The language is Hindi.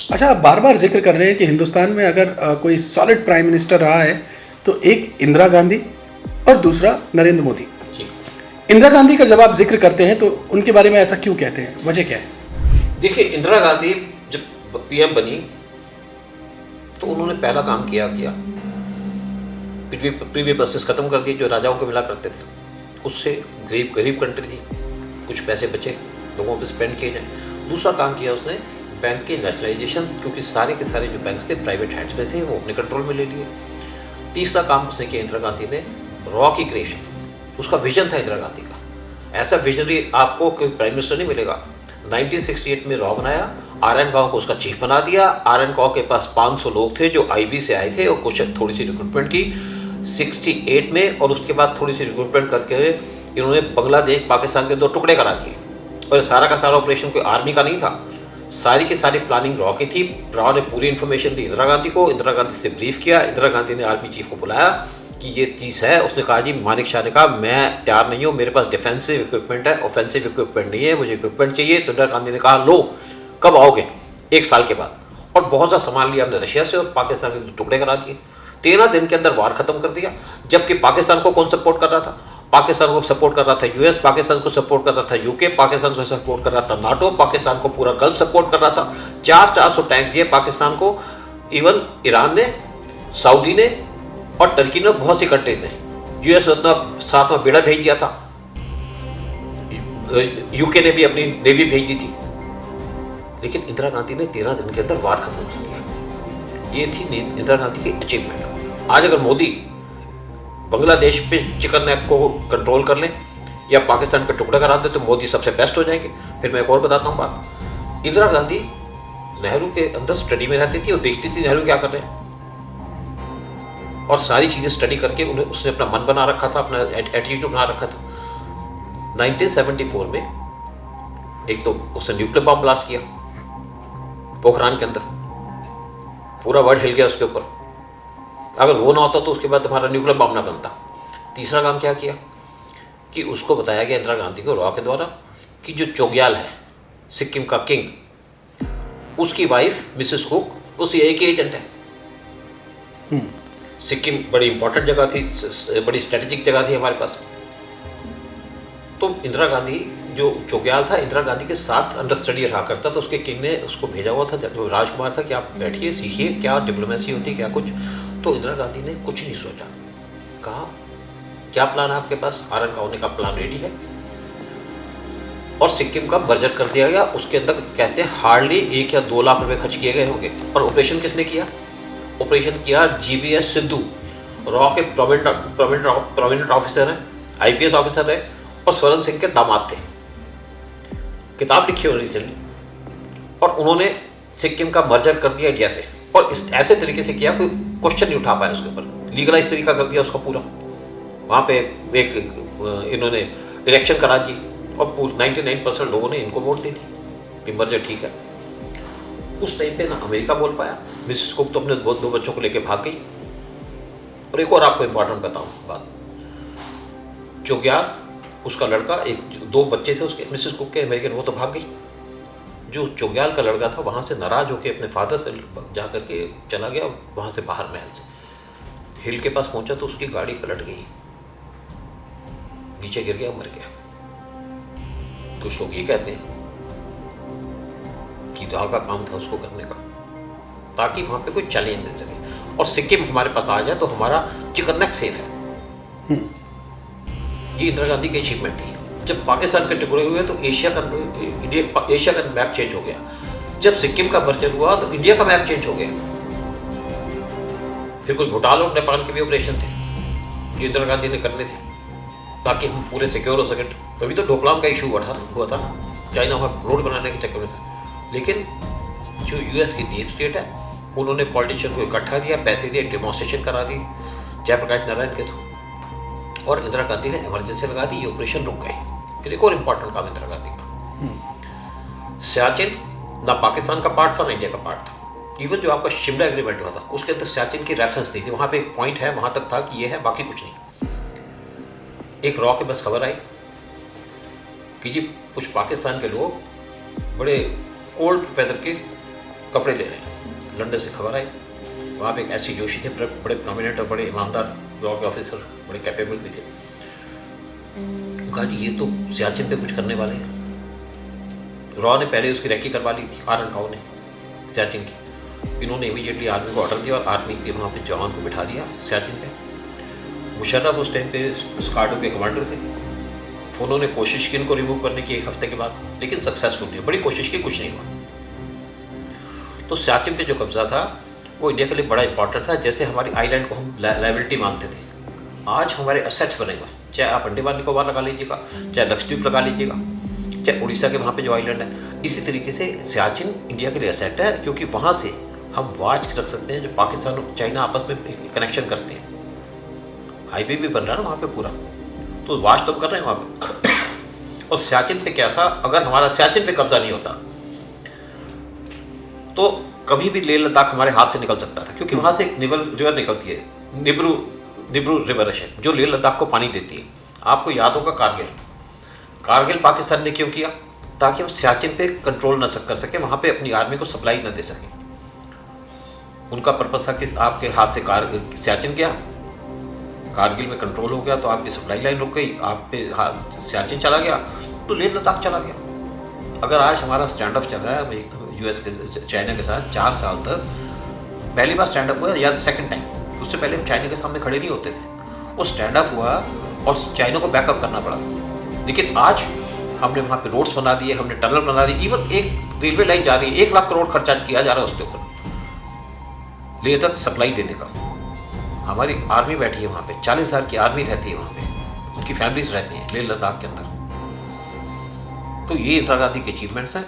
अच्छा, आप बार बार जिक्र कर रहे हैं कि हिंदुस्तान में अगर कोई सॉलिड प्राइम मिनिस्टर रहा है तो एक इंदिरा गांधी और दूसरा नरेंद्र मोदी। जी इंदिरा गांधी का जब आप जिक्र करते हैं तो उनके बारे में ऐसा क्यों कहते हैं, वजह क्या है? देखिए, इंदिरा गांधी जब पीएम बनी तो उन्होंने पहला काम किया प्रीवियस प्रोसेस खत्म कर दिए जो राजाओं को मिला करते थे। उससे गरीब गरीब कंट्री थी, कुछ पैसे बचे लोगों पे स्पेंड किए जाए। दूसरा काम किया उसने बैंक के नेशनलाइजेशन, क्योंकि सारे के सारे जो बैंक्स थे प्राइवेट हैंड्स में थे, वो अपने कंट्रोल में ले लिए। तीसरा काम उसने किया इंदिरा गांधी ने, रॉ की क्रिएशन। उसका विजन था इंदिरा गांधी का, ऐसा विजनरी आपको कोई प्राइम मिनिस्टर नहीं मिलेगा। 1968 में रॉ बनाया, आर.एन. गांव को उसका चीफ बना दिया। आर.एन. गांव के पास 500 लोग थे जो आईबी से आए थे और कुछ थोड़ी सी रिक्रूटमेंट की 68 में, और उसके बाद थोड़ी सी रिक्रूटमेंट करके इन्होंने बांग्लादेश पाकिस्तान के 2 टुकड़े करा दिए। और सारा का सारा ऑपरेशन कोई आर्मी का नहीं था, सारी की सारी प्लानिंग रॉ की थी। रॉ ने पूरी इन्फॉर्मेशन दी इंदिरा गांधी को, इंदिरा गांधी से ब्रीफ किया। इंदिरा गांधी ने आर्मी चीफ को बुलाया कि ये चीज़ है। उसने कहा जी, मानिक शाह ने कहा मैं तैयार नहीं हूँ, मेरे पास डिफेंसिव इक्विपमेंट है, ऑफेंसिव इक्विपमेंट नहीं है, मुझे इक्विपमेंट चाहिए। तो इंदिरा गांधी ने कहा लो, कब आओगे? 1 साल के बाद। और बहुत सा सामान लिया हमने रशिया से और पाकिस्तान के टुकड़े करा दिए। 13 दिन के अंदर वार खत्म कर दिया। जबकि पाकिस्तान को कौन सपोर्ट कर रहा था? पाकिस्तान को सपोर्ट कर रहा था यूएस, पाकिस्तान को सपोर्ट कर रहा था यूके, पाकिस्तान को सपोर्ट कर रहा था नाटो, पाकिस्तान को पूरा गल्फ सपोर्ट कर रहा था। 400 टैंक दिए पाकिस्तान को। इवन ईरान ने, सऊदी ने और टर्की ने, बहुत सी कंट्रीज ने। यूएस ने उतना साथ में बेड़ा भेज दिया था। यूके ने भी अपनी नेवी भेज दी थी। लेकिन इंदिरा गांधी ने 13 दिन के अंदर वार खत्म कर दिया। ये थी इंदिरा गांधी की अचीवमेंट। आज अगर मोदी बांग्लादेश पे चिकन नेक को कंट्रोल कर लें या पाकिस्तान के टुकड़े करा दे तो मोदी सबसे बेस्ट हो जाएंगे। फिर मैं एक और बताता हूँ बात। इंदिरा गांधी नेहरू के अंदर स्टडी में रहती थी और देखती थी नेहरू क्या कर रहे हैं, और सारी चीज़ें स्टडी करके उन्हें उसने अपना मन बना रखा था, अपना एटीट्यूड बना रखा था। 1974 में एक तो उसने न्यूक्लियर बॉम्ब ब्लास्ट किया पोखरान के अंदर, पूरा वर्ल्ड हिल गया उसके ऊपर। अगर वो ना होता तो उसके बाद हमारा न्यूक्लियर बॉम्ब ना बनता। तीसरा काम क्या किया कि उसको बताया गया इंदिरा गांधी को रॉ के द्वारा कि जो चोग्याल है सिक्किम का किंग, उसकी वाइफ मिसेस कुक वो सीआईए की एजेंट है। सिक्किम बड़ी इंपॉर्टेंट जगह थी, बड़ी स्ट्रेटेजिक जगह थी हमारे पास। तो इंदिरा गांधी, जो चोग्याल था, इंदिरा गांधी के साथ अंडर स्टडी रहा करता। तो उसके किंग ने उसको भेजा हुआ था, जो राजकुमार था, कि आप बैठिए, सीखिए क्या डिप्लोमेसी होती है, क्या कुछ। तो इंदिरा गांधी ने कुछ नहीं सोचा, कहा क्या प्लान है आपके पास? आर.एन. गांव का प्लान रेडी है और सिक्किम का मर्जर कर दिया गया। उसके अंदर कहते हैं हार्डली 1 या 2 लाख रुपए खर्च किए गए होंगे। और ऑपरेशन किसने किया? ऑपरेशन किया जीबीएस सिद्धू, रॉ के प्रोमिनेंट ऑफिसर हैं, आईपीएस ऑफिसर है और स्वरण सिंह के दामाद थे। किताब लिखी हुई रिसेंटली, और उन्होंने सिक्किम का मर्जर कर दिया इंडिया से। और इस ऐसे तरीके से किया कोई क्वेश्चन नहीं उठा पाया उसके ऊपर, लीगलाइज तरीका कर दिया उसका पूरा। वहाँ पे एक इन्होंने इलेक्शन करा दी और 99% लोगों ने इनको वोट दे दी कि मर्जर ठीक है। उस टाइम पे ना अमेरिका बोल पाया, मिसेस कुक तो अपने 2 बच्चों को लेके भाग गई। और एक और आपको इम्पोर्टेंट बताऊँ बात, चोग्याल उसका लड़का, 2 बच्चे थे उसके मिसेस कुक के अमेरिकन, वो तो भाग गई। जो चोग्याल का लड़का था वहाँ से नाराज होकर अपने फादर से जा करके चला गया वहाँ से बाहर, महल से हिल के पास पहुँचा तो उसकी गाड़ी पलट गई, नीचे गिर गया, मर गया। कुछ लोग ये कहते हैं कि वहाँ का काम था उसको करने का ताकि वहाँ पे कोई चैलेंज दे सके और सिक्किम हमारे पास आ जाए तो हमारा चिकन नेक सेफ है। ये इंदिरा गांधी की अचीवमेंट थी। जब पाकिस्तान के टुकड़े हुए तो एशिया का मैप चेंज हो गया। जब सिक्किम का मर्जर हुआ तो इंडिया का मैप चेंज हो गया। फिर कुछ भूटान और नेपाल के भी ऑपरेशन थे जो इंदिरा गांधी ने करने थे ताकि हम पूरे सिक्योर हो सकें। तभी तो डोकलाम का इशू हुआ था, चाइना में रोड बनाने के चक्कर में था। लेकिन जो यूएस की डीप स्टेट है उन्होंने पॉलिटिशियन को इकट्ठा दिया, पैसे दिए, डेमोन्स्ट्रेशन करा दी जयप्रकाश नारायण के थ्रू, और इंदिरा गांधी ने इमरजेंसी लगा दी, ये ऑपरेशन रुक गए। फिर एक और इम्पोर्टेंट काम इंदिरा गांधी का, सियाचिन ना पाकिस्तान का पार्ट था ना इंडिया का पार्ट था। इवन जो आपका शिमला एग्रीमेंट हुआ था उसके अंदर सियाचिन की रेफरेंस दी थी, वहाँ पे एक पॉइंट है, वहाँ तक था कि ये है, बाकी कुछ नहीं। एक रॉ के बस खबर आई कि जी कुछ पाकिस्तान के लोग बड़े कोल्ड वेदर के कपड़े ले रहे हैं। लंदन से खबर आई, वहाँ पे एक ऐसी जोशी थे, बड़े प्रोमिनेंट और बड़े ईमानदार लॉ के ऑफिसर, बड़े कैपेबल भी थे। कहा जी ये तो सियाचिन पे कुछ करने वाले हैं। रॉ ने पहले उसकी रैकी करवा ली थी, आरन काओ ने सियाचिन की। इन्होंने इमीडिएटली आर्मी को ऑर्डर दिया और आर्मी के वहाँ पे जवान को बिठा दिया सियाचिन पे। मुशर्रफ उस टाइम पे स्कार्डो के कमांडर थे। उन्होंने कोशिश की इनको रिमूव करने की 1 हफ्ते के बाद, लेकिन सक्सेसफुल नहीं, बड़ी कोशिश की, कुछ नहीं हुआ। तो सियाचिन पे जो कब्जा था वो इंडिया के लिए बड़ा इंपॉर्टेंट था। जैसे हमारी आइलैंड को हम लायबिलिटी मानते थे, आज हमारे एसेट्स बने हुए हैं। चाहे आप अंडमान निकोबार लगा लीजिएगा, चाहे लक्षद्वीप लगा लीजिएगा, चाहे उड़ीसा के वहाँ पे जो आइलैंड है। इसी तरीके से सियाचिन इंडिया के लिए एसेट है, क्योंकि वहाँ से हम वाच रख सकते हैं जो पाकिस्तान और चाइना आपस में कनेक्शन करते हैं। हाईवे भी बन रहा है ना वहाँ पे पूरा, तो वाच तो हम कर रहे हैं वहाँ पे। और सियाचिन पे क्या था, अगर हमारा सियाचिन पे कब्जा नहीं होता तो कभी भी लेह लद्दाख हमारे हाथ से निकल सकता था, क्योंकि वहाँ से एक रिवर निकलती है, निब्रू रिवर है, जो लेह लद्दाख को पानी देती है। आपको याद होगा कारगिल पाकिस्तान ने क्यों किया, ताकि हम सियाचिन पे कंट्रोल न कर सके, वहाँ पे अपनी आर्मी को सप्लाई न दे सके। उनका पर्पस था कि आपके हाथ से सियाचिन गया, कारगिल में कंट्रोल हो गया तो आपकी सप्लाई लाइन रुक गई, आप पे सियाचिन चला गया तो लेह लद्दाख चला गया। अगर आज हमारा स्टैंड ऑफ चल रहा है यूएस के चाइना के साथ 4 साल तक, पहली बार स्टैंड अप हुआ या सेकंड टाइम, उससे पहले हम चाइना के सामने खड़े नहीं होते थे। वो स्टैंड अप हुआ और चाइना को बैकअप करना पड़ा। लेकिन आज हमने वहाँ पे रोड्स बना दिए, हमने टनल बना दी, इवन एक रेलवे लाइन जा रही है, 1 लाख करोड़ खर्चा किया जा रहा है उसके ऊपर लेह तक सप्लाई देने का। हमारी आर्मी बैठी है वहाँ पे, 40,000 की आर्मी रहती है वहाँ पे, उनकी फैमिलीज रहती हैं लेह लद्दाख के अंदर। तो ये इंदिरा गांधी के अचीवमेंट्स हैं।